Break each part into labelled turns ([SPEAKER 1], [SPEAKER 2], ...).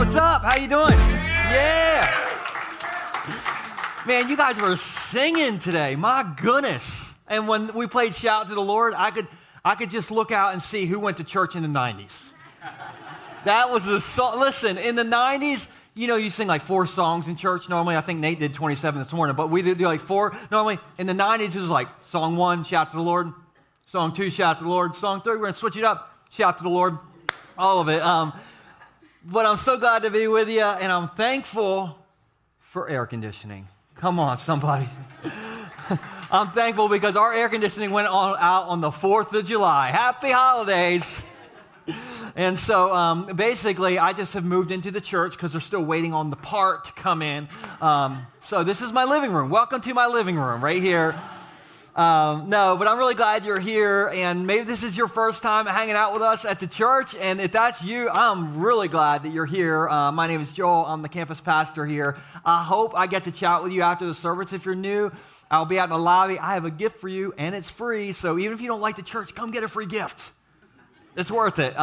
[SPEAKER 1] What's up? How you doing? Yeah. Man, you guys were singing today. My goodness. And when we played Shout to the Lord, I could just look out and see who went to church in the 90s. That was the song. Listen, in the 90s, you know, you sing like 4 songs in church normally. I think Nate did 27 this morning, but we did do like 4. Normally, in the 90s, it was like song 1, shout to the Lord. Song 2, shout to the Lord. Song 3, we're going to switch it up. Shout to the Lord. All of it. But I'm so glad to be with you, and I'm thankful for air conditioning. Come on, somebody. I'm thankful because our air conditioning went out on the 4th of July. Happy holidays. And so basically, I just have moved into the church because they're still waiting on the part to come in. So this is my living room. Welcome to my living room right here. No, but I'm really glad you're here, and maybe this is your first time hanging out with us at the church, and if that's you, I'm really glad that you're here. My name is Joel. I'm the campus pastor here. I hope I get to chat with you after the service. If you're new, I'll be out in the lobby. I have a gift for you, and it's free, so even if you don't like the church, come get a free gift. It's worth it.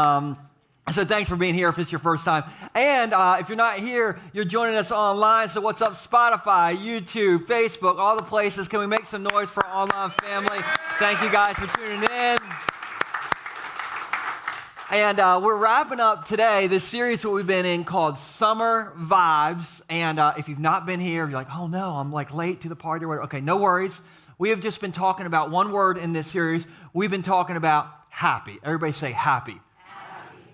[SPEAKER 1] So thanks for being here if it's your first time. And if you're not here, you're joining us online. So what's up, Spotify, YouTube, Facebook, all the places. Can we make some noise for our online family? Thank you guys for tuning in. And we're wrapping up today this series that we've been in called Summer Vibes. And if you've not been here, you're like, oh no, I'm like late to the party or whatever. Okay, no worries. We have just been talking about one word in this series. We've been talking about happy. Everybody say happy.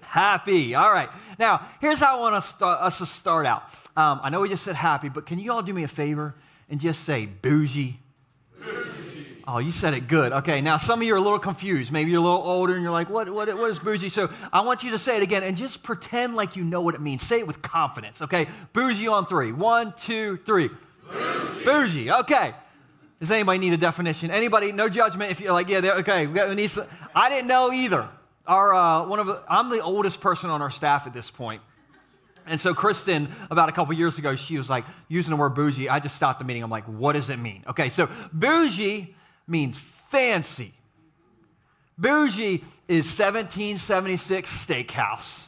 [SPEAKER 1] Happy. All right. Now, here's how I want us to start out. I know we just said happy, but can you all do me a favor and just say bougie? Bougie. Oh, you said it good. Okay. Now, some of you are a little confused. Maybe you're a little older and you're like, what is bougie? So I want you to say it again and just pretend like you know what it means. Say it with confidence. Okay. Bougie on 3. 1, 2, 3. Bougie. Bougie. Okay. Does anybody need a definition? Anybody? No judgment. If you're like, yeah, okay. I didn't know either. I'm the oldest person on our staff at this point. And so Kristen, about a couple years ago, she was like using the word bougie. I just stopped the meeting. I'm like, what does it mean? Okay, so bougie means fancy. Bougie is 1776 steakhouse.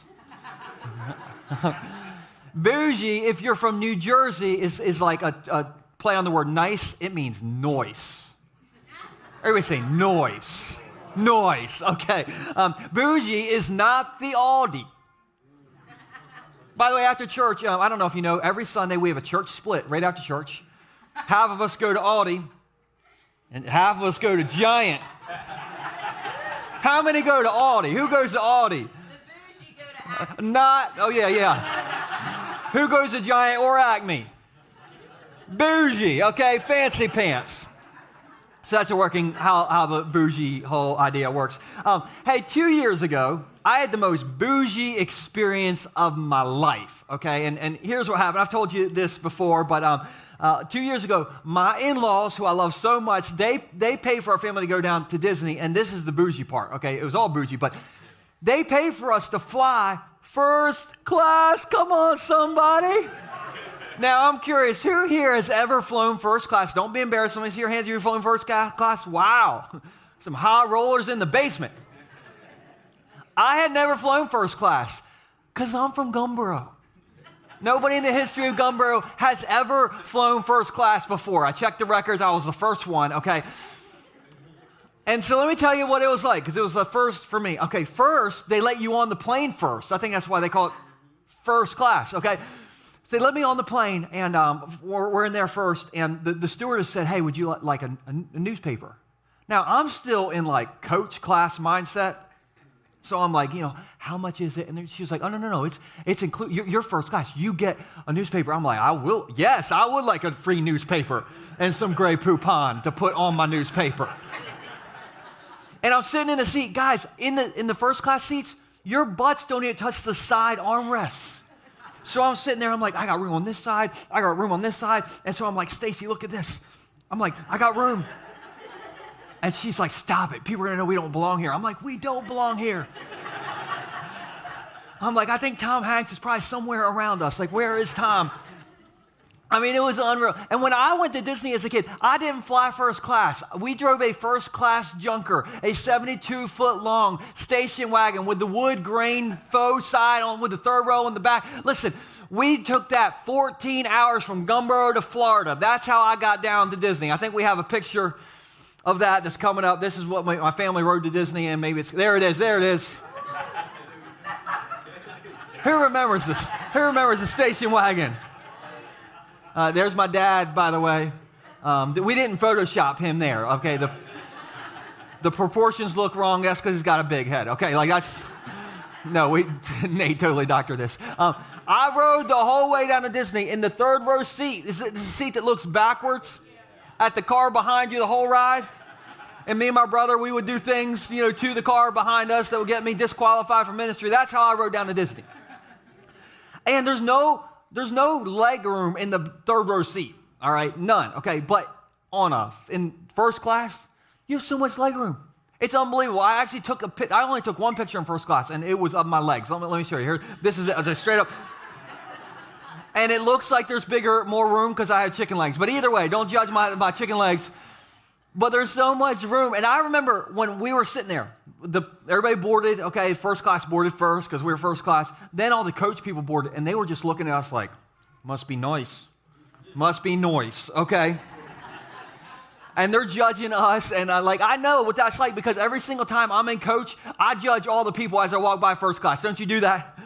[SPEAKER 1] Bougie, if you're from New Jersey, is like a play on the word nice. It means noise. Everybody say noise. Noise, okay. Bougie is not the Aldi. By the way, after church, I don't know if you know, every Sunday we have a church split right after church. Half of us go to Aldi, and half of us go to Giant. How many go to Aldi? Who goes to Aldi?
[SPEAKER 2] The bougie go to Acme.
[SPEAKER 1] Yeah. Who goes to Giant or Acme? Bougie, okay, fancy pants. So that's how the bougie whole idea works. Hey, 2 years ago, I had the most bougie experience of my life, okay? And here's what happened. I've told you this before, but 2 years ago, my in-laws, who I love so much, they paid for our family to go down to Disney, and this is the bougie part, okay? It was all bougie, but they paid for us to fly first class. Come on, somebody. Now, I'm curious, who here has ever flown first class? Don't be embarrassed. Let me see your hands. You've flown first class? Wow. Some high rollers in the basement. I had never flown first class because I'm from Gumboro. Nobody in the history of Gumboro has ever flown first class before. I checked the records. I was the first one, okay? And so let me tell you what it was like, because it was the first for me. Okay, first, they let you on the plane first. I think that's why they call it first class, okay? So they let me on the plane, and we're in there first, and the stewardess said, hey, would you like a newspaper? Now, I'm still in like coach class mindset, so I'm like, how much is it? And she's like, oh, no, it's included. You're first class. You get a newspaper. I'm like, I would like a free newspaper and some Grey Poupon to put on my newspaper. And I'm sitting in a seat. Guys, in the first class seats, your butts don't even touch the side armrests. So I'm sitting there, I'm like, I got room on this side, I got room on this side. And so I'm like, Stacy, look at this. I'm like, I got room. And she's like, stop it. People are going to know we don't belong here. I'm like, we don't belong here. I'm like, I think Tom Hanks is probably somewhere around us. Like, where is Tom? I mean, it was unreal. And when I went to Disney as a kid, I didn't fly first class. We drove a first class junker, a 72-foot long station wagon with the wood grain faux side on with the third row in the back. Listen, we took that 14 hours from Gumboro to Florida. That's how I got down to Disney. I think we have a picture of that that's coming up. This is what my family rode to Disney in. Maybe it's, there it is, there it is. Who remembers this? Who remembers the station wagon? There's my dad, by the way. We didn't Photoshop him there, okay? The proportions look wrong. That's because he's got a big head, okay? Like that's, no, Nate totally doctored this. I rode the whole way down to Disney in the third row seat. This is the seat that looks backwards at the car behind you the whole ride. And me and my brother, we would do things, to the car behind us that would get me disqualified from ministry. That's how I rode down to Disney. And there's no leg room in the third row seat, all right? None, okay? But in first class, you have so much leg room. It's unbelievable. I actually I only took one picture in first class, and it was of my legs. Let me show you here. This is it, straight up. And it looks like there's more room because I had chicken legs. But either way, don't judge my chicken legs. But there's so much room. And I remember when we were sitting there, everybody boarded, okay, first class boarded first because we were first class. Then all the coach people boarded, and they were just looking at us like, must be nice. Must be noise, okay? And they're judging us, and I know what that's like because every single time I'm in coach, I judge all the people as I walk by first class. Don't you do that?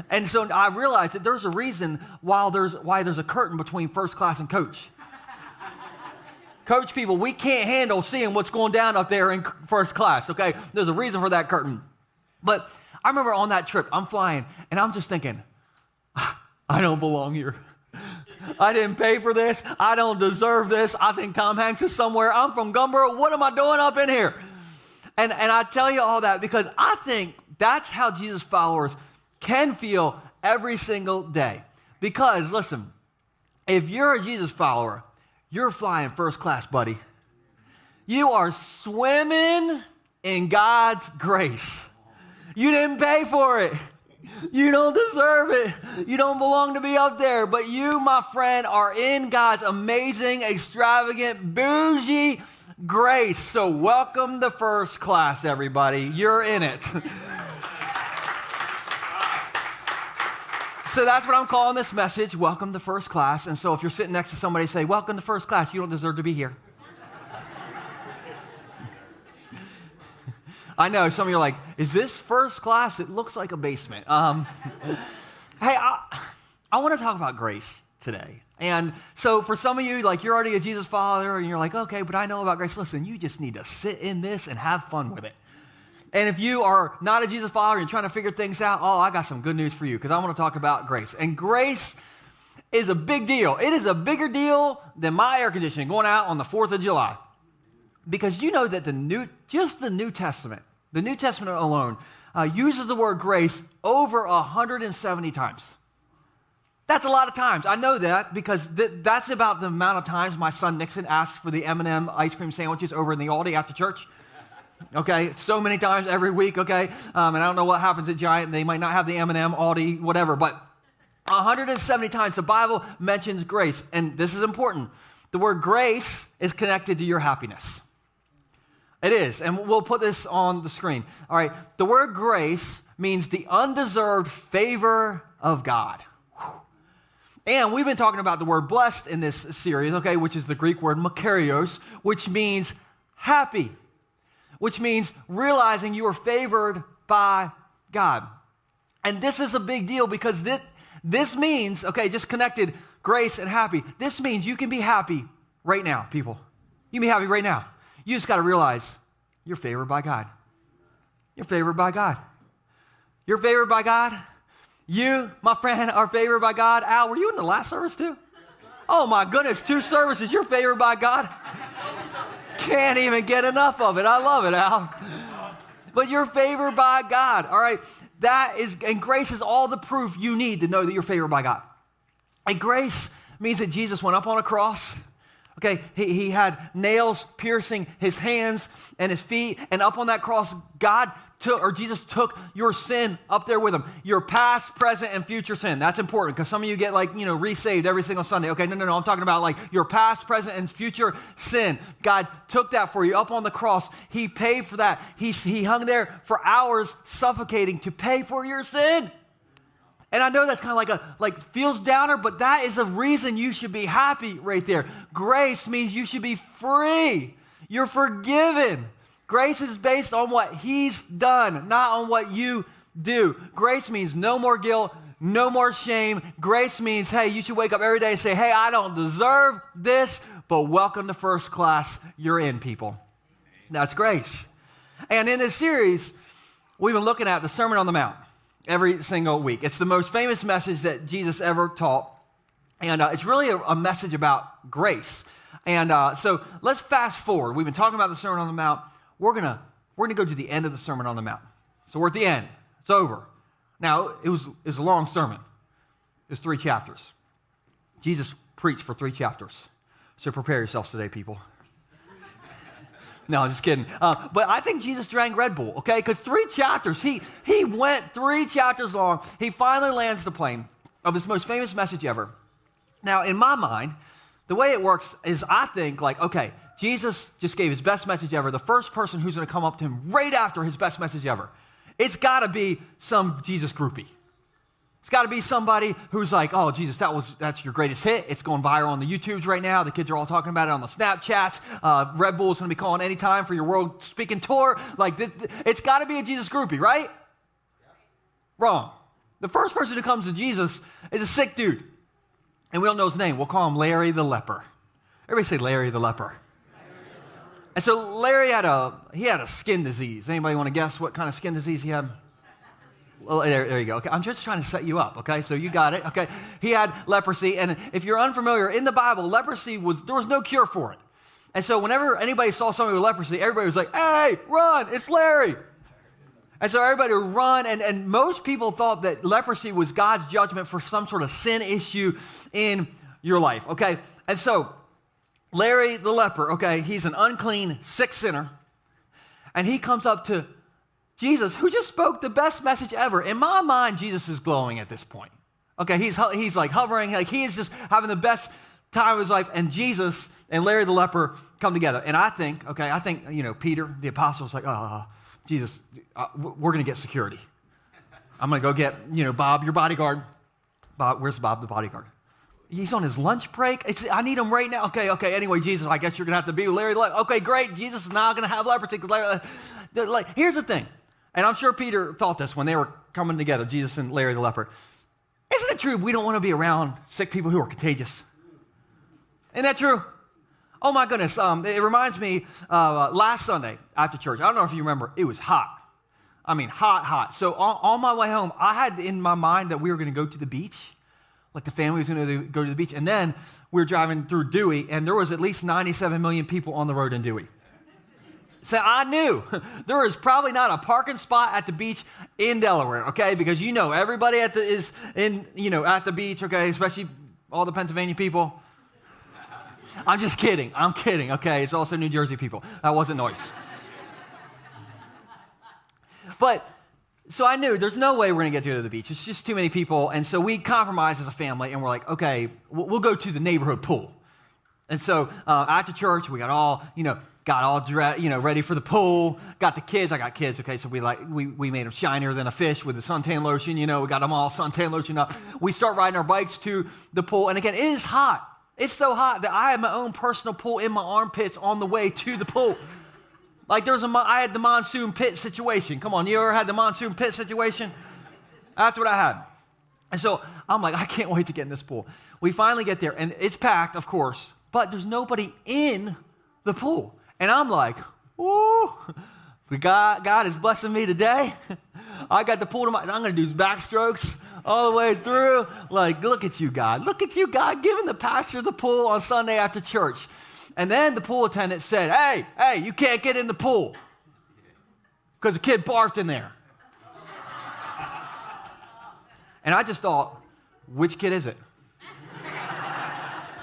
[SPEAKER 1] And so I realized that there's a reason why there's a curtain between first class and coach. Coach people, we can't handle seeing what's going down up there in first class, okay? There's a reason for that curtain. But I remember on that trip, I'm flying, and I'm just thinking, I don't belong here. I didn't pay for this. I don't deserve this. I think Tom Hanks is somewhere. I'm from Gumboro. What am I doing up in here? And I tell you all that because I think that's how Jesus followers can feel every single day. Because, listen, if you're a Jesus follower, you're flying first class, buddy. You are swimming in God's grace. You didn't pay for it. You don't deserve it. You don't belong to be up there. But you, my friend, are in God's amazing, extravagant, bougie grace. So welcome to first class, everybody. You're in it. So that's what I'm calling this message, welcome to first class. And so if you're sitting next to somebody, say, welcome to first class. You don't deserve to be here. I know, some of you are like, is this first class? It looks like a basement. Hey, I want to talk about grace today. And so for some of you, you're already a Jesus follower, and you're like, okay, but I know about grace. Listen, you just need to sit in this and have fun with it. And if you are not a Jesus follower and you're trying to figure things out, I got some good news for you because I want to talk about grace. And grace is a big deal. It is a bigger deal than my air conditioning going out on the 4th of July. Because you know that the New Testament alone uses the word grace over 170 times. That's a lot of times. I know that because that's about the amount of times my son Nixon asks for the M&M ice cream sandwiches over in the Aldi after church. Okay, so many times every week, okay? And I don't know what happens at Giant. They might not have the M&M, Aldi, whatever. But 170 times the Bible mentions grace. And this is important. The word grace is connected to your happiness. It is. And we'll put this on the screen. All right. The word grace means the undeserved favor of God. And we've been talking about the word blessed in this series, okay, which is the Greek word makarios, which means happy, which means realizing you are favored by God. And this is a big deal because this means, okay, just connected grace and happy. This means you can be happy right now, people. You can be happy right now. You just got to realize you're favored by God. You're favored by God. You're favored by God. You, my friend, are favored by God. Al, were you in the last service too? Yes, sir. Oh my goodness, 2 services. You're favored by God. Can't even get enough of it. I love it, Al. But you're favored by God. All right. And grace is all the proof you need to know that you're favored by God. And grace means that Jesus went up on a cross. Okay, he had nails piercing his hands and his feet. And up on that cross, God Jesus took your sin up there with him. Your past, present, and future sin. That's important because some of you get re-saved every single Sunday. Okay, no. I'm talking about your past, present, and future sin. God took that for you up on the cross. He paid for that. He hung there for hours suffocating to pay for your sin. And I know that's kind of feels downer, but that is a reason you should be happy right there. Grace means you should be free. You're forgiven. Grace is based on what he's done, not on what you do. Grace means no more guilt, no more shame. Grace means, hey, you should wake up every day and say, hey, I don't deserve this, but welcome to first class. You're in, people. That's grace. And in this series, we've been looking at the Sermon on the Mount every single week. It's the most famous message that Jesus ever taught. And it's really a message about grace. And so let's fast forward. We've been talking about the Sermon on the Mount. We're gonna go to the end of the Sermon on the Mount. So we're at the end. It's over. Now, it was a long sermon. It was 3 chapters. Jesus preached for 3 chapters. So prepare yourselves today, people. No, just kidding. But I think Jesus drank Red Bull, okay? Because 3 chapters, he went 3 chapters long. He finally lands the plane of his most famous message ever. Now, in my mind, the way it works is I think okay, Jesus just gave his best message ever. The first person who's going to come up to him right after his best message ever, it's got to be some Jesus groupie. It's got to be somebody who's like, oh, Jesus, that's your greatest hit. It's going viral on the YouTubes right now. The kids are all talking about it on the Snapchats. Red Bull is going to be calling anytime for your world speaking tour. It's got to be a Jesus groupie, right? Wrong. The first person who comes to Jesus is a sick dude. And we don't know his name. We'll call him Larry the leper. Everybody say Larry the leper. And so Larry had a skin disease. Anybody want to guess what kind of skin disease he had? Well, there you go. Okay, I'm just trying to set you up, okay? So you got it, okay? He had leprosy, and if you're unfamiliar, in the Bible, leprosy there was no cure for it. And so whenever anybody saw somebody with leprosy, everybody was like, hey, run, it's Larry. And so everybody would run, and most people thought that leprosy was God's judgment for some sort of sin issue in your life, okay? And so Larry the leper, okay, he's an unclean, sick sinner, and he comes up to Jesus, who just spoke the best message ever. In my mind, Jesus is glowing at this point. Okay, he's hovering, he is just having the best time of his life, and Jesus and Larry the leper come together. And I think, Peter, the apostle, was like, Jesus, we're going to get security. I'm going to go get, Bob, your bodyguard. Bob, where's Bob, the bodyguard? He's on his lunch break. I need him right now. Okay. Anyway, Jesus, I guess you're going to have to be with Larry the leper. Okay, great. Jesus is not going to have leprosy. Here's the thing. And I'm sure Peter thought this when they were coming together, Jesus and Larry the leper. Isn't it true we don't want to be around sick people who are contagious? Isn't that true? Oh my goodness. It reminds me last Sunday after church. I don't know if you remember. It was hot. I mean, hot. So on my way home, I had in my mind that we were going to go to the beach. The family was going to go to the beach. And then we were driving through Dewey, and there was at least 97 million people on the road in Dewey. So I knew there is probably not a parking spot at the beach in Delaware, okay? Because everybody at the beach, okay? Especially all the Pennsylvania people. I'm just kidding. I'm kidding, okay? It's also New Jersey people. That wasn't noise. But so I knew there's no way we're going to get to the beach. It's just too many people. And so we compromised as a family, and we're like, okay, we'll go to the neighborhood pool. And so after church, we got all, ready for the pool. Got the kids. I got kids. Okay, so we made them shinier than a fish with the suntan lotion. We got them all suntan lotion up. We start riding our bikes to the pool, and again, it is hot. It's so hot that I have my own personal pool in my armpits on the way to the pool. I had the monsoon pit situation. Come on, you ever had the monsoon pit situation? That's what I had. And so I'm like, I can't wait to get in this pool. We finally get there, and it's packed, of course, but there's nobody in the pool. And I'm like, ooh, God is blessing me today. I got the pool I'm going to do backstrokes all the way through. Look at you, God. Look at you, God, giving the pastor the pool on Sunday after church. And then the pool attendant said, hey, you can't get in the pool because the kid barfed in there. And I just thought, which kid is it?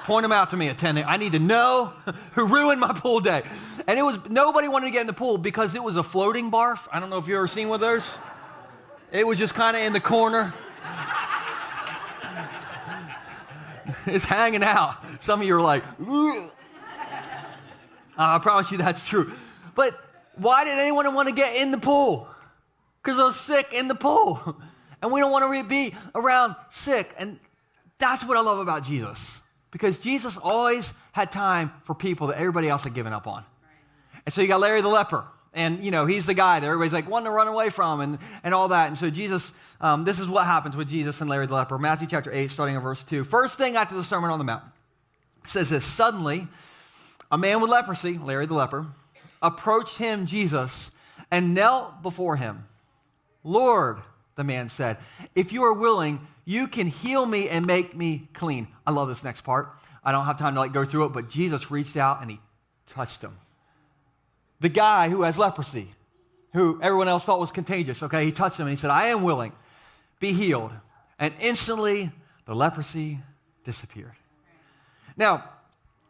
[SPEAKER 1] Point them out to me, attendant. I need to know who ruined my pool day. And nobody wanted to get in the pool because it was a floating barf. I don't know if you've ever seen one of those. It was just kind of in the corner. It's hanging out. Some of you are like, ugh. I promise you that's true. But why did anyone want to get in the pool? Because I was sick in the pool. And we don't want to be around sick. And that's what I love about Jesus. Because Jesus always had time for people that everybody else had given up on. And so you got Larry the leper. And, he's the guy that everybody's like wanting to run away from and all that. And so Jesus, this is what happens with Jesus and Larry the leper. Matthew chapter 8, starting in verse 2. First thing after the Sermon on the Mount, it says this: suddenly, a man with leprosy, Larry the leper, approached him, Jesus, and knelt before him. Lord, the man said, if you are willing, you can heal me and make me clean. I love this next part. I don't have time to go through it, but Jesus reached out and he touched him. The guy who has leprosy, who everyone else thought was contagious, okay, he touched him and he said, I am willing, be healed. And instantly, the leprosy disappeared. Now,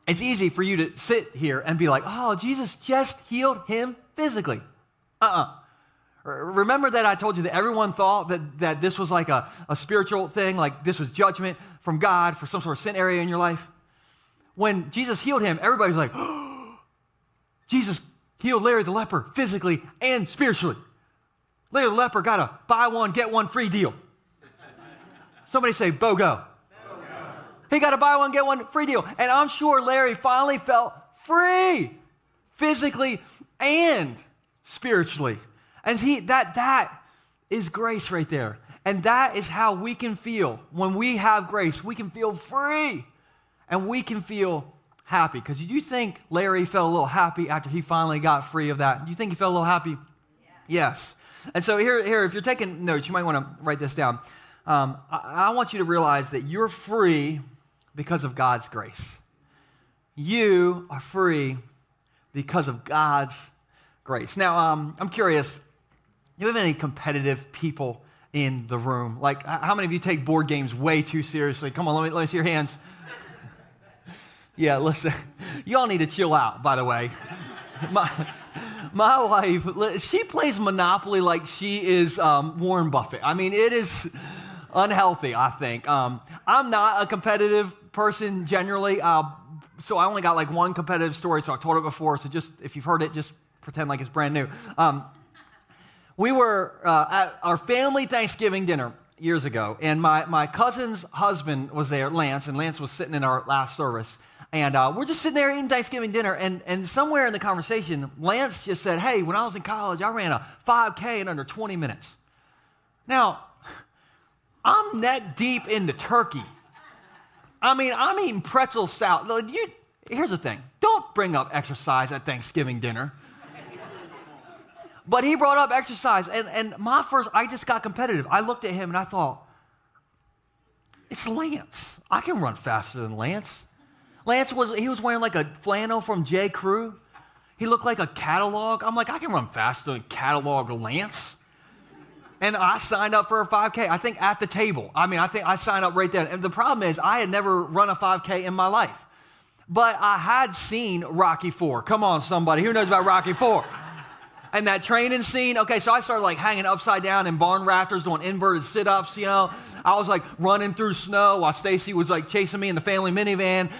[SPEAKER 1] it's easy for you to sit here and be like, oh, Jesus just healed him physically. Remember that I told you that everyone thought that this was like a spiritual thing, like this was judgment from God for some sort of sin area in your life? When Jesus healed him, everybody's like, oh, Jesus healed Larry the leper physically and spiritually. Larry the leper got a buy one, get one free deal. Somebody say, BOGO. He got a buy one, get one free deal. And I'm sure Larry finally felt free, physically and spiritually. And that is grace right there. And that is how we can feel. When we have grace, we can feel free and we can feel happy. Because do you think Larry felt a little happy after he finally got free of that? Do you think he felt a little happy? Yeah. Yes. And so here, if you're taking notes, you might want to write this down. I want you to realize that you're free because of God's grace. You are free because of God's grace. Now, I'm curious, do you have any competitive people in the room? Like, how many of you take board games way too seriously? Come on, let me see your hands. Yeah, listen, y'all need to chill out, by the way. My wife, she plays Monopoly like she is Warren Buffett. I mean, it is unhealthy, I think. I'm not a competitive person generally, so I only got like one competitive story, so I told it before, so just, if you've heard it, just pretend like it's brand new. We were at our family Thanksgiving dinner years ago, and my cousin's husband was there, Lance, and Lance was sitting in our last service. And we're just sitting there eating Thanksgiving dinner, and somewhere in the conversation, Lance just said, hey, when I was in college, I ran a 5K in under 20 minutes. Now, I'm neck deep into turkey. I mean, I'm eating pretzel salad. Here's the thing. Don't bring up exercise at Thanksgiving dinner. But he brought up exercise, and I just got competitive. I looked at him, and I thought, it's Lance. I can run faster than Lance. Lance was wearing like a flannel from J. Crew. He looked like a catalog. I'm like, I can run faster than catalog Lance. And I signed up for a 5K, I think at the table. I think I signed up right there. And the problem is I had never run a 5K in my life. But I had seen Rocky IV. Come on, somebody. Who knows about Rocky IV? And that training scene. Okay, so I started like hanging upside down in barn rafters doing inverted sit-ups, I was like running through snow while Stacy was like chasing me in the family minivan.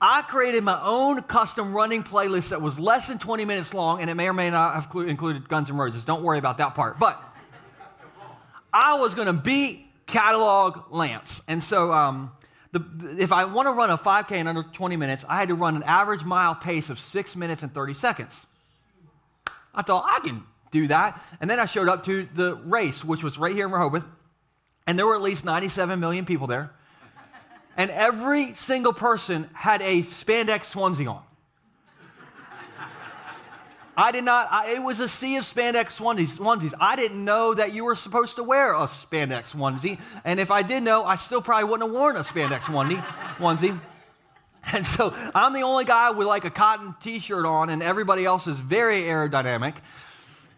[SPEAKER 1] I created my own custom running playlist that was less than 20 minutes long, and it may or may not have included Guns N' Roses. Don't worry about that part. But I was going to beat catalog Lance. And so if I want to run a 5K in under 20 minutes, I had to run an average mile pace of 6 minutes and 30 seconds. I thought, I can do that. And then I showed up to the race, which was right here in Rehoboth. And there were at least 97 million people there. And every single person had a spandex onesie on. It was a sea of spandex onesies. I didn't know that you were supposed to wear a spandex onesie. And if I did know, I still probably wouldn't have worn a spandex onesie. And so I'm the only guy with like a cotton t-shirt on, and everybody else is very aerodynamic.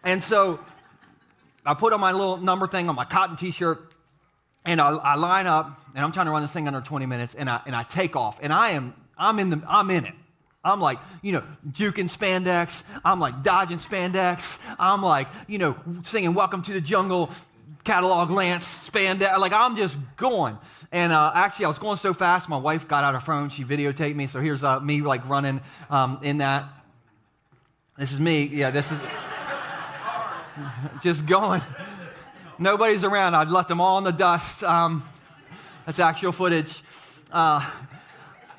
[SPEAKER 1] And so I put on my little number thing on my cotton t-shirt, And I line up, and I'm trying to run this thing under 20 minutes, and I take off, and I'm in it. I'm like, juking spandex. I'm like dodging spandex. I'm like, singing "Welcome to the Jungle," catalog Lance spandex. Like I'm just going. And actually, I was going so fast, my wife got out her phone. She videotaped me. So here's me like running in that. This is me. Yeah, this is just going. Nobody's around. I'd left them all in the dust. That's actual footage.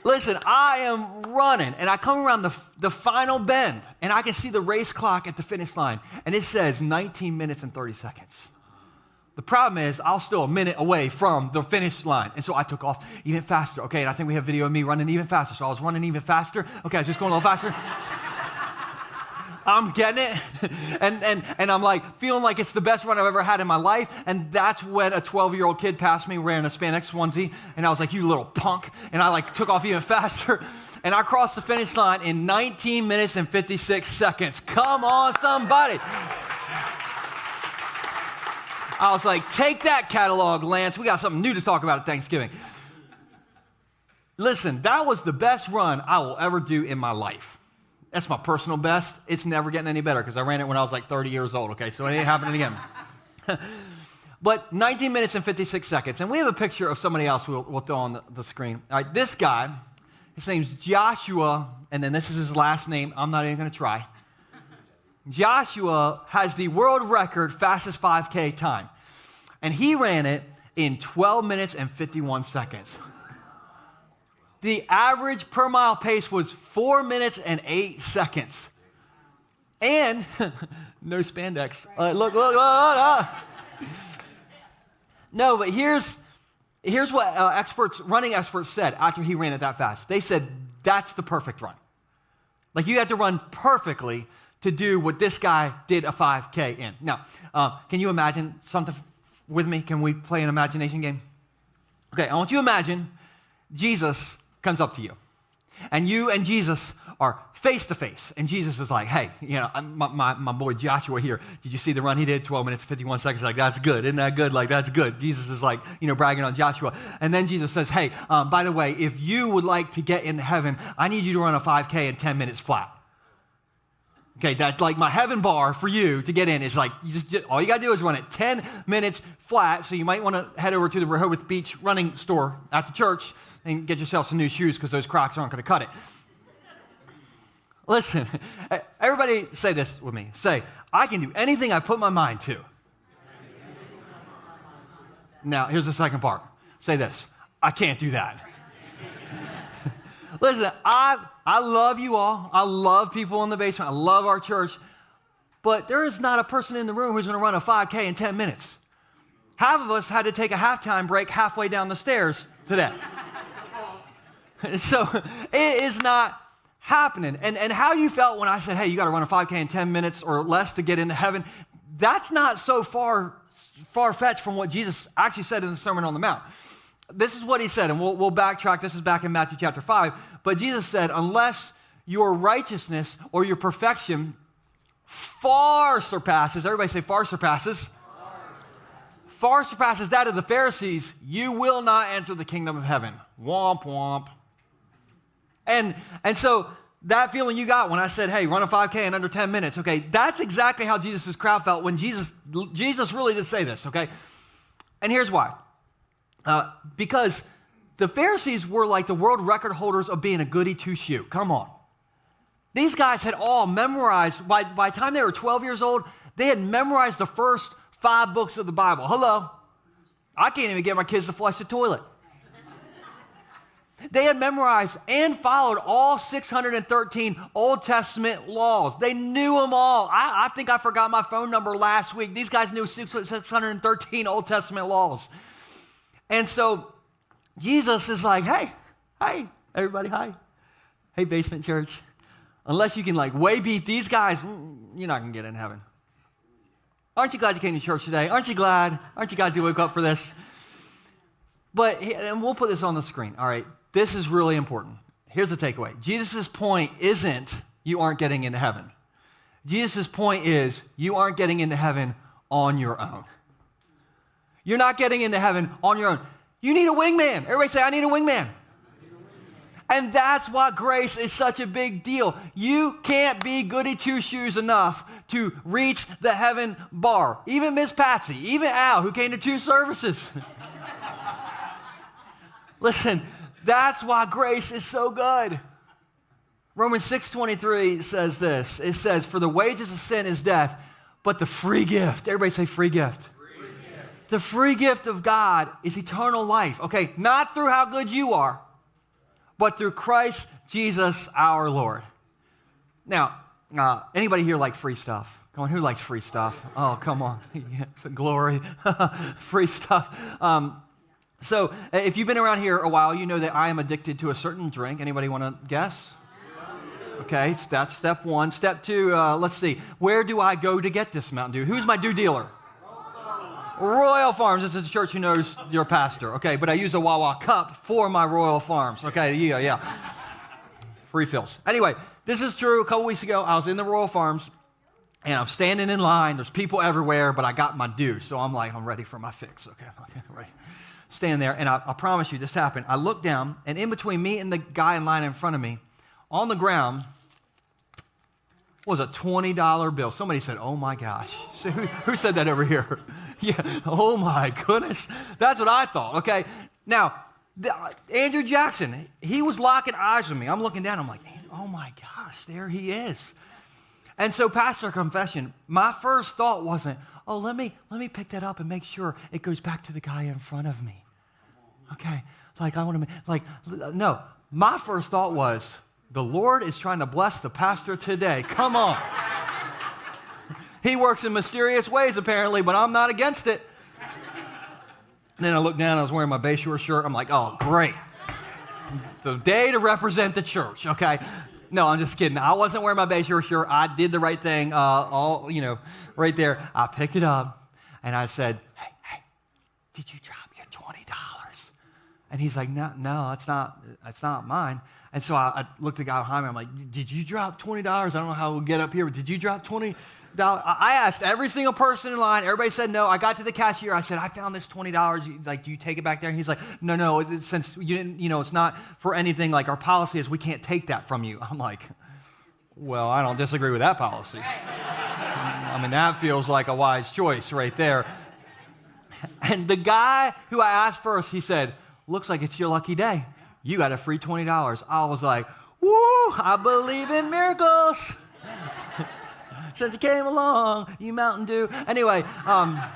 [SPEAKER 1] Listen, I am running, and I come around the final bend, and I can see the race clock at the finish line, and it says 19 minutes and 30 seconds. The problem is, I was still a minute away from the finish line, and so I took off even faster, okay? And I think we have video of me running even faster, so I was running even faster. Okay, I was just going a little faster. I'm getting it, and I'm like feeling like it's the best run I've ever had in my life, and that's when a 12-year-old kid passed me wearing a spandex onesie, and I was like, you little punk, and I like took off even faster, and I crossed the finish line in 19 minutes and 56 seconds. Come on, somebody. I was like, take that catalog, Lance. We got something new to talk about at Thanksgiving. Listen, that was the best run I will ever do in my life. That's my personal best. It's never getting any better because I ran it when I was like 30 years old, okay? So it ain't happening again. But 19 minutes and 56 seconds. And we have a picture of somebody else we'll throw on the screen. All right, this guy, his name's Joshua, and then this is his last name. I'm not even going to try. Joshua has the world record fastest 5K time. And he ran it in 12 minutes and 51 seconds. The average per mile pace was 4 minutes and 8 seconds. And no spandex. Look. No, but here's what running experts said after he ran it that fast. They said, that's the perfect run. Like you had to run perfectly to do what this guy did a 5K in. Now, can you imagine something with me? Can we play an imagination game? Okay, I want you to imagine Jesus comes up to you, and you and Jesus are face to face, and Jesus is like, hey, my boy Joshua here, did you see the run he did? 12 minutes, 51 seconds. Like, that's good. Isn't that good? Like, that's good. Jesus is like, bragging on Joshua. And then Jesus says, hey, by the way, if you would like to get into heaven, I need you to run a 5K in 10 minutes flat. Okay, that's like my heaven bar for you to get in is like, all you got to do is run it 10 minutes flat. So you might want to head over to the Rehoboth Beach running store after church and get yourself some new shoes because those Crocs aren't going to cut it. Listen, everybody say this with me. Say, I can do anything I put my mind to. Now, here's the second part. Say this, I can't do that. Listen, I love you all. I love people in the basement. I love our church. But there is not a person in the room who's going to run a 5K in 10 minutes. Half of us had to take a halftime break halfway down the stairs today. So it is not happening. And how you felt when I said, hey, you got to run a 5K in 10 minutes or less to get into heaven, that's not so far-fetched from what Jesus actually said in the Sermon on the Mount. This is what he said, and we'll backtrack. This is back in Matthew chapter 5. But Jesus said, unless your righteousness or your perfection far surpasses, everybody say far surpasses, far surpasses that of the Pharisees, you will not enter the kingdom of heaven. Womp, womp. And so that feeling you got when I said, hey, run a 5K in under 10 minutes, okay, that's exactly how Jesus' crowd felt when Jesus really did say this, okay? And here's why. Because the Pharisees were like the world record holders of being a goody two-shoe. Come on. These guys had all memorized, by the time they were 12 years old, they had memorized the first 5 books of the Bible. Hello. I can't even get my kids to flush the toilet. They had memorized and followed all 613 Old Testament laws. They knew them all. I think I forgot my phone number last week. These guys knew 613 Old Testament laws. And so Jesus is like, hey, everybody, hi. Hey, basement church. Unless you can like way beat these guys, you're not going to get in heaven. Aren't you glad you came to church today? Aren't you glad? Aren't you glad you woke up for this? And we'll put this on the screen, all right? This is really important. Here's the takeaway. Jesus' point isn't you aren't getting into heaven. Jesus' point is you aren't getting into heaven on your own. You're not getting into heaven on your own. You need a wingman. Everybody say, I need a wingman. And that's why grace is such a big deal. You can't be goody two-shoes enough to reach the heaven bar. Even Miss Patsy, even Al, who came to 2 services. Listen, that's why grace is so good. Romans 6:23 says this. It says, for the wages of sin is death, but the free gift. Everybody say free gift. Free gift. The free gift of God is eternal life. Okay, not through how good you are, but through Christ Jesus our Lord. Now, anybody here like free stuff? Come on, who likes free stuff? Oh, come on. Yes, glory. Free stuff. So if you've been around here a while, you know that I am addicted to a certain drink. Anybody want to guess? Okay, that's step 1. Step 2, let's see. Where do I go to get this Mountain Dew? Who's my Dew dealer? Royal Farms. This is a church who knows your pastor. Okay, but I use a Wawa cup for my Royal Farms. Okay, yeah. Refills. Anyway, this is true. A couple weeks ago, I was in the Royal Farms, and I'm standing in line. There's people everywhere, but I got my Dew, so I'm like, I'm ready for my fix. Okay, ready. Stand there, and I promise you, this happened. I look down, and in between me and the guy in line in front of me, on the ground, was a $20 bill. Somebody said, oh my gosh. So who said that over here? Yeah, oh my goodness. That's what I thought, okay? Now, Andrew Jackson, he was locking eyes with me. I'm looking down, I'm like, oh my gosh, there he is. And so, pastor confession, my first thought wasn't, oh, let me pick that up and make sure it goes back to the guy in front of me. Okay, no. My first thought was, the Lord is trying to bless the pastor today. Come on. He works in mysterious ways, apparently, but I'm not against it. And then I looked down, I was wearing my Bay Shore shirt. I'm like, oh, great. The day to represent the church, okay? No, I'm just kidding. I wasn't wearing my Bay Shore shirt. I did the right thing, right there. I picked it up, and I said, hey, did you drop your $20? And he's like, no, it's not mine. And so I looked at the guy behind me. I'm like, did you drop $20? I don't know how we'll get up here, but did you drop $20? I asked every single person in line. Everybody said no. I got to the cashier. I said, I found this $20. Like, do you take it back there? And he's like, no, since you didn't, it's not for anything. Like, our policy is we can't take that from you. I'm like, well, I don't disagree with that policy. I mean, that feels like a wise choice right there. And the guy who I asked first, he said, looks like it's your lucky day. You got a free $20. I was like, woo, I believe in miracles. Since you came along, you Mountain Dew. Anyway, I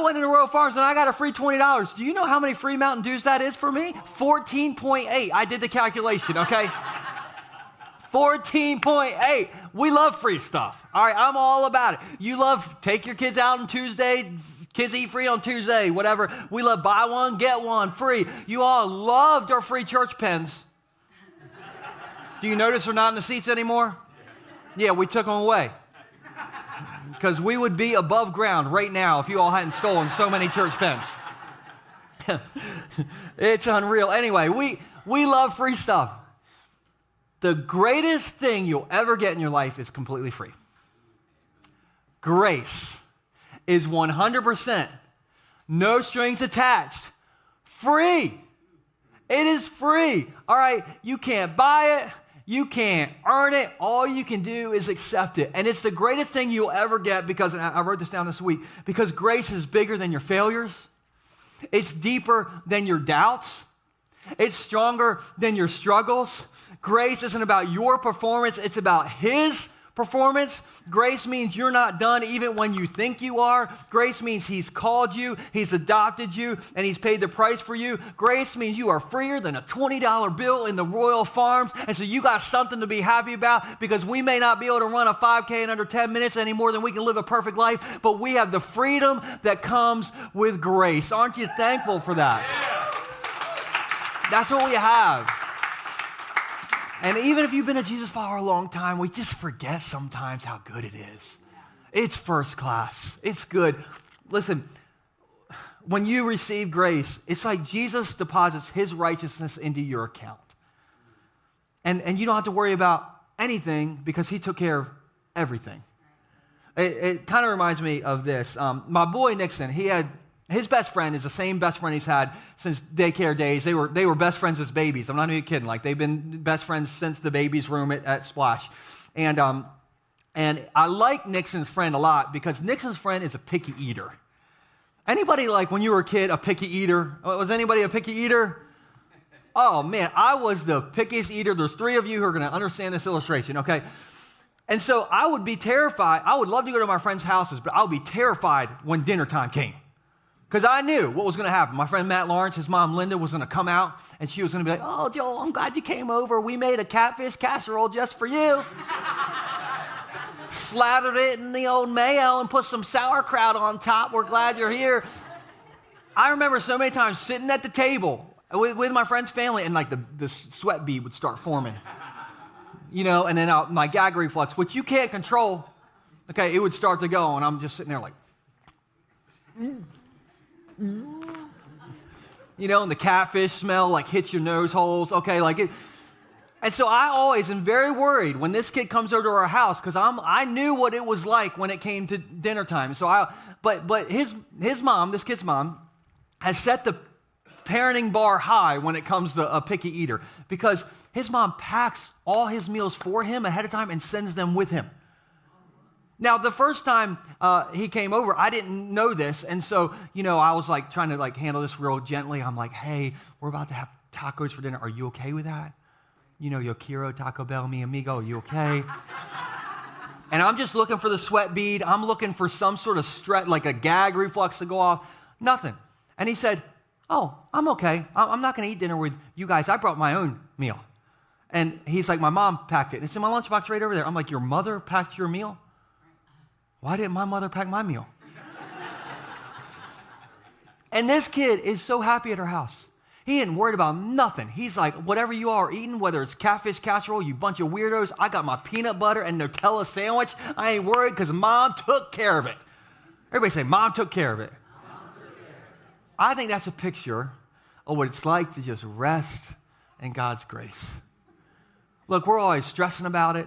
[SPEAKER 1] went into Royal Farms and I got a free $20. Do you know how many free Mountain Dews that is for me? 14.8. I did the calculation, okay? 14.8. We love free stuff. All right, I'm all about it. You love take your kids out on Tuesday. Kids eat free on Tuesday, whatever. We love buy one, get one, free. You all loved our free church pens. Do you notice they're not in the seats anymore? Yeah, we took them away. Because we would be above ground right now if you all hadn't stolen so many church pens. It's unreal. Anyway, we love free stuff. The greatest thing you'll ever get in your life is completely free. Grace is 100%, no strings attached, free. It is free. All right, you can't buy it. You can't earn it. All you can do is accept it. And it's the greatest thing you'll ever get because, and I wrote this down this week, because grace is bigger than your failures. It's deeper than your doubts. It's stronger than your struggles. Grace isn't about your performance. It's about His performance. Grace means you're not done even when you think you are. Grace means He's called you, He's adopted you, and He's paid the price for you. Grace means you are freer than a $20 bill in the Royal Farms, and so you got something to be happy about because we may not be able to run a 5K in under 10 minutes any more than we can live a perfect life, but we have the freedom that comes with grace. Aren't you thankful for that? That's what we have. And even if you've been a Jesus follower a long time, we just forget sometimes how good it is. It's first class. It's good. Listen, when you receive grace, it's like Jesus deposits His righteousness into your account. And you don't have to worry about anything because He took care of everything. It kind of reminds me of this. My boy Nixon, his best friend is the same best friend he's had since daycare days. They were best friends as babies. I'm not even kidding. Like, they've been best friends since the baby's room at Splash. And I like Nixon's friend a lot because Nixon's friend is a picky eater. Anybody, like, when you were a kid, a picky eater? Was anybody a picky eater? Oh, man, I was the pickiest eater. There's 3 of you who are going to understand this illustration, okay? And so I would be terrified. I would love to go to my friends' houses, but I would be terrified when dinner time came because I knew what was going to happen. My friend Matt Lawrence, his mom Linda, was going to come out, and she was going to be like, "Oh, Joel, I'm glad you came over. We made a catfish casserole just for you." Slathered it in the old mayo and put some sauerkraut on top. We're glad you're here. I remember so many times sitting at the table with my friend's family, and like the sweat bead would start forming. You know, and then my gag reflex, which you can't control, okay, it would start to go, and I'm just sitting there like, you know, and the catfish smell like hits your nose holes, okay, like it. And so I always am very worried when this kid comes over to our house because I knew what it was like when it came to dinner time. So but his mom, this kid's mom, has set the parenting bar high when it comes to a picky eater because his mom packs all his meals for him ahead of time and sends them with him. Now, the first time he came over, I didn't know this, and so, you know, I was like trying to like handle this real gently. I'm like, "Hey, we're about to have tacos for dinner. Are you okay with that? You know, yo quiero Taco Bell, mi amigo. Are you okay?" And I'm just looking for the sweat bead. I'm looking for some sort of stretch, like a gag reflex to go off. Nothing. And he said, "Oh, I'm okay. I'm not going to eat dinner with you guys. I brought my own meal." And he's like, "My mom packed it." And it's in my lunchbox right over there. I'm like, "Your mother packed your meal? Why didn't my mother pack my meal?" And this kid is so happy at her house. He ain't worried about nothing. He's like, "Whatever you are eating, whether it's catfish casserole, you bunch of weirdos, I got my peanut butter and Nutella sandwich. I ain't worried because Mom took care of it." Everybody say, "Mom took care of it." I think that's a picture of what it's like to just rest in God's grace. Look, we're always stressing about it.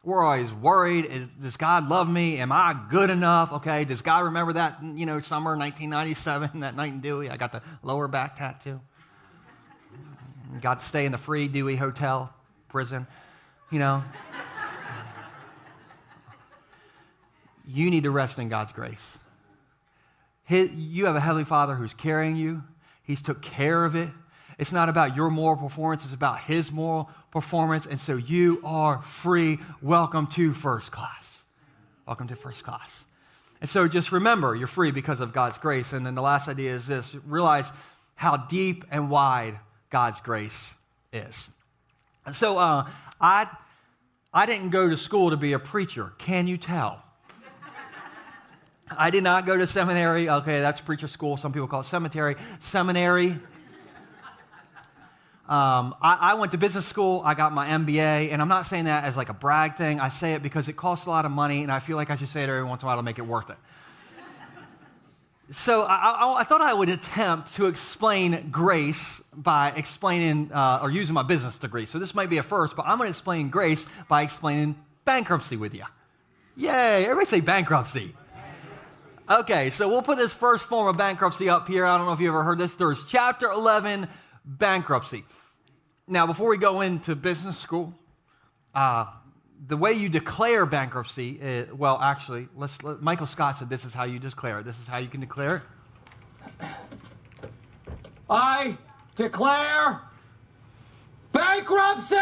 [SPEAKER 1] We're always worried. Does God love me? Am I good enough? Okay, does God remember that, you know, summer 1997, that night in Dewey? I got the lower back tattoo. Got to stay in the free Dewey Hotel, prison, you know. You need to rest in God's grace. You have a Heavenly Father who's carrying you. He's took care of it. It's not about your moral performance. It's about His moral performance. And so you are free. Welcome to first class. Welcome to first class. And so just remember, you're free because of God's grace. And then the last idea is this. Realize how deep and wide God's grace is. And so I didn't go to school to be a preacher. Can you tell? I did not go to seminary. Okay, that's preacher school. Some people call it cemetery. Seminary. I went to business school. I got my MBA, and I'm not saying that as like a brag thing. I say it because it costs a lot of money, and I feel like I should say it every once in a while to make it worth it. So I thought I would attempt to explain grace by explaining or using my business degree. So this might be a first, but I'm going to explain grace by explaining bankruptcy with you. Yay! Everybody say bankruptcy. Okay, so we'll put this first form of bankruptcy up here. I don't know if you ever heard this. There's Chapter 11 bankruptcy. Now, before we go into business school, the way you declare bankruptcy, actually, Michael Scott said this is how you declare it. This is how you can declare it.
[SPEAKER 3] I declare bankruptcy!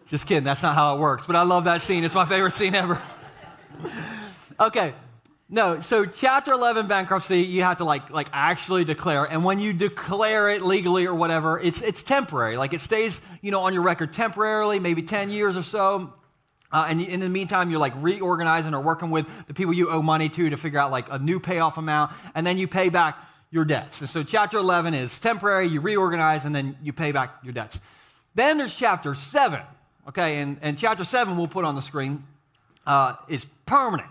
[SPEAKER 1] Just kidding, that's not how it works, but I love that scene. It's my favorite scene ever. Okay. No, so Chapter 11 bankruptcy, you have to like actually declare, and when you declare it legally or whatever, it's temporary. Like it stays, on your record temporarily, maybe 10 years or so. And in the meantime, you're like reorganizing or working with the people you owe money to figure out like a new payoff amount, and then you pay back your debts. And so Chapter 11 is temporary, you reorganize, and then you pay back your debts. Then there's Chapter 7, okay, and Chapter 7 we'll put on the screen. Is permanent.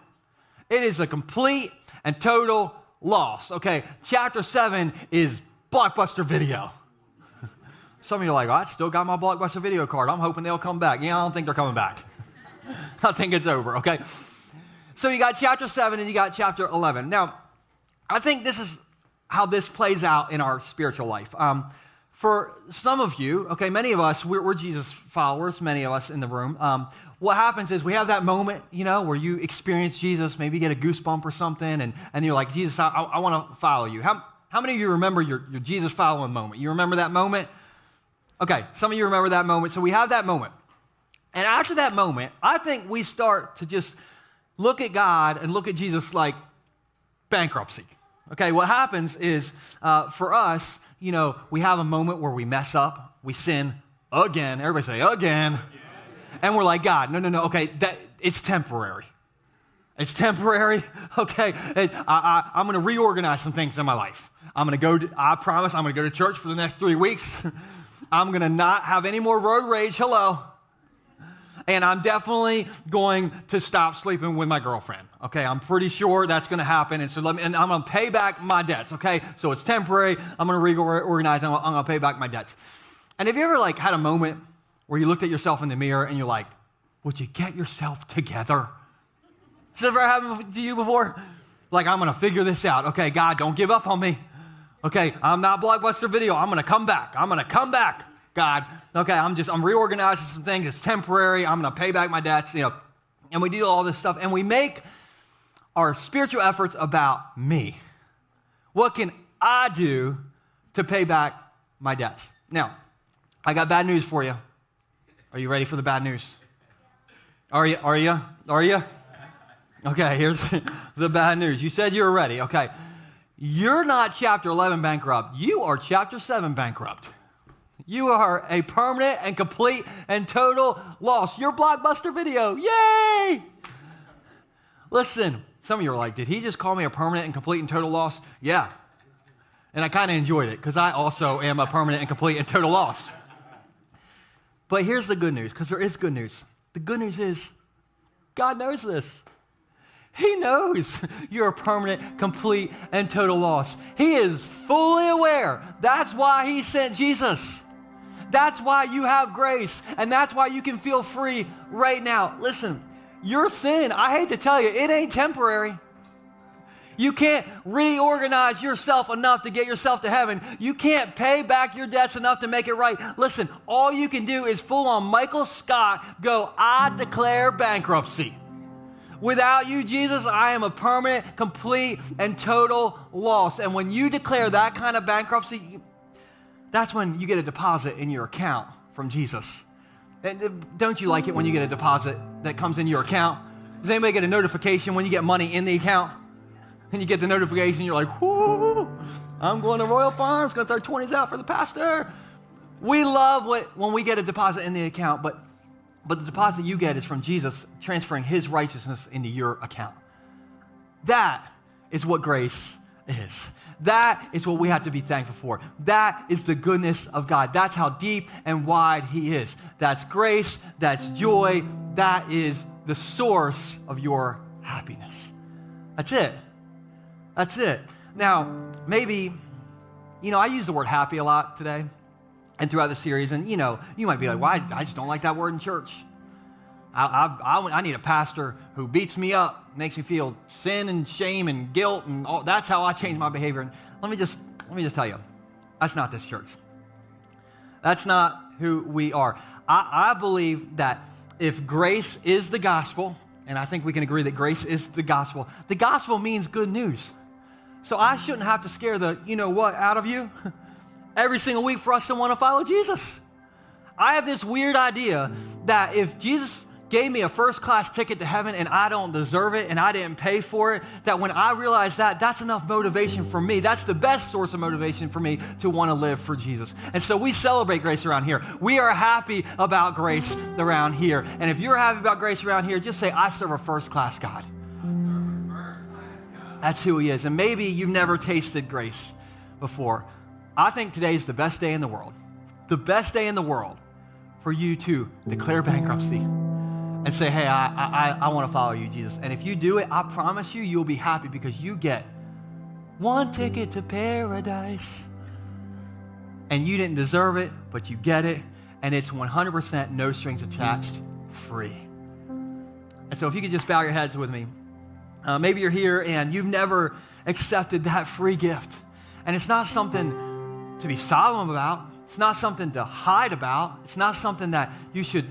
[SPEAKER 1] It is a complete and total loss. Okay, Chapter 7 is Blockbuster Video. Some of you are like, I still got my Blockbuster Video card. I'm hoping they'll come back. I don't think they're coming back. I think it's over, okay? So you got chapter 7 and you got chapter 11. Now, I think this is how this plays out in our spiritual life. For some of you, okay, many of us, we're Jesus followers, many of us in the room. What happens is we have that moment, where you experience Jesus, maybe you get a goosebump or something, and you're like, Jesus, I want to follow you. How many of you remember your Jesus following moment? You remember that moment? Okay, some of you remember that moment. So we have that moment. And after that moment, I think we start to just look at God and look at Jesus like bankruptcy. Okay, what happens is for us, we have a moment where we mess up, we sin again. Everybody say, again. And we're like, God, no, okay, it's temporary. It's temporary, okay? I'm going to reorganize some things in my life. I promise I'm going to go to church for the next 3 weeks. I'm going to not have any more road rage, hello. And I'm definitely going to stop sleeping with my girlfriend, okay? I'm pretty sure that's going to happen, and I'm going to pay back my debts, okay? So it's temporary. I'm going to reorganize. I'm going to pay back my debts. And have you ever had a moment where you looked at yourself in the mirror and you're like, would you get yourself together? Has that ever happened to you before? I'm going to figure this out. Okay, God, don't give up on me. Okay, I'm not Blockbuster Video. I'm going to come back. I'm going to come back, God. Okay, I'm reorganizing some things. It's temporary. I'm going to pay back my debts, And we do all this stuff, and we make our spiritual efforts about me. What can I do to pay back my debts? Now, I got bad news for you. Are you ready for the bad news? Are you? Okay, here's the bad news. You said you were ready. Okay. You're not chapter 11 bankrupt. You are chapter 7 bankrupt. You are a permanent and complete and total loss. You're Blockbuster Video. Yay! Listen, some of you are like, did he just call me a permanent and complete and total loss? Yeah. And I kind of enjoyed it because I also am a permanent and complete and total loss. But here's the good news, because there is good news. The good news is God knows this. He knows you're a permanent, complete, and total loss. He is fully aware. That's why he sent Jesus. That's why you have grace, and that's why you can feel free right now. Listen, your sin, I hate to tell you, it ain't temporary. You can't reorganize yourself enough to get yourself to heaven. You can't pay back your debts enough to make it right. Listen, all you can do is full on Michael Scott go, I declare bankruptcy. Without you, Jesus, I am a permanent, complete, and total loss. And when you declare that kind of bankruptcy, that's when you get a deposit in your account from Jesus. And don't you like it when you get a deposit that comes in your account? Does anybody get a notification when you get money in the account? And you get the notification, you're like, whoo, I'm going to Royal Farms, going to throw 20s out for the pastor. We love when we get a deposit in the account, but the deposit you get is from Jesus transferring his righteousness into your account. That is what grace is. That is what we have to be thankful for. That is the goodness of God. That's how deep and wide he is. That's grace. That's joy. That is the source of your happiness. That's it. That's it. Now, maybe, I use the word happy a lot today and throughout the series, and you might be like, well, I just don't like that word in church. I need a pastor who beats me up, makes me feel sin and shame and guilt, and all. That's how I change my behavior. And let me just tell you, that's not this church. That's not who we are. I believe that if grace is the gospel, and I think we can agree that grace is the gospel means good news. So I shouldn't have to scare the you-know-what out of you every single week for us to want to follow Jesus. I have this weird idea that if Jesus gave me a first-class ticket to heaven and I don't deserve it and I didn't pay for it, that when I realize that, that's enough motivation for me. That's the best source of motivation for me to want to live for Jesus. And so we celebrate grace around here. We are happy about grace around here. And if you're happy about grace around here, just say, I serve a first-class God. That's who he is. And maybe you've never tasted grace before. I think today is the best day in the world. The best day in the world for you to declare bankruptcy and say, hey, I want to follow you, Jesus. And if you do it, I promise you, you'll be happy because you get one ticket to paradise. And you didn't deserve it, but you get it. And it's 100% no strings attached, free. And so if you could just bow your heads with me. Maybe you're here and you've never accepted that free gift. And it's not something to be solemn about. It's not something to hide about. It's not something that you should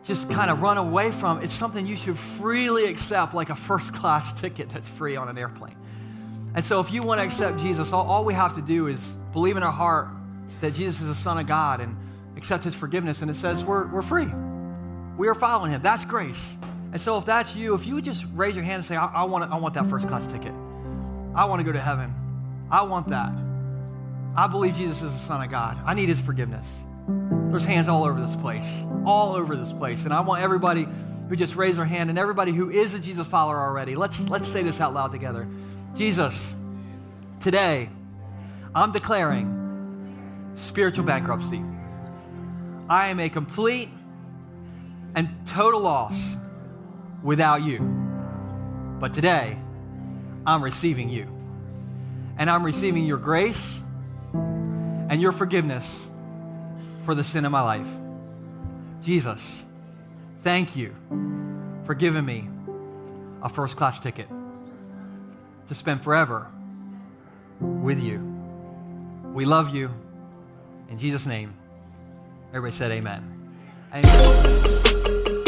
[SPEAKER 1] just kind of run away from. It's something you should freely accept, like a first-class ticket that's free on an airplane. And so if you want to accept Jesus, all we have to do is believe in our heart that Jesus is the Son of God and accept his forgiveness. And it says we're free. We are following him. That's grace. And so if that's you, if you would just raise your hand and say, I want that first-class ticket. I want to go to heaven. I want that. I believe Jesus is the Son of God. I need his forgiveness. There's hands all over this place. And I want everybody who just raised their hand and everybody who is a Jesus follower already, let's say this out loud together. Jesus, today, I'm declaring spiritual bankruptcy. I am a complete and total loss without you. But today, I'm receiving you. And I'm receiving your grace and your forgiveness for the sin of my life. Jesus, thank you for giving me a first-class ticket to spend forever with you. We love you. In Jesus' name, everybody said amen. Amen.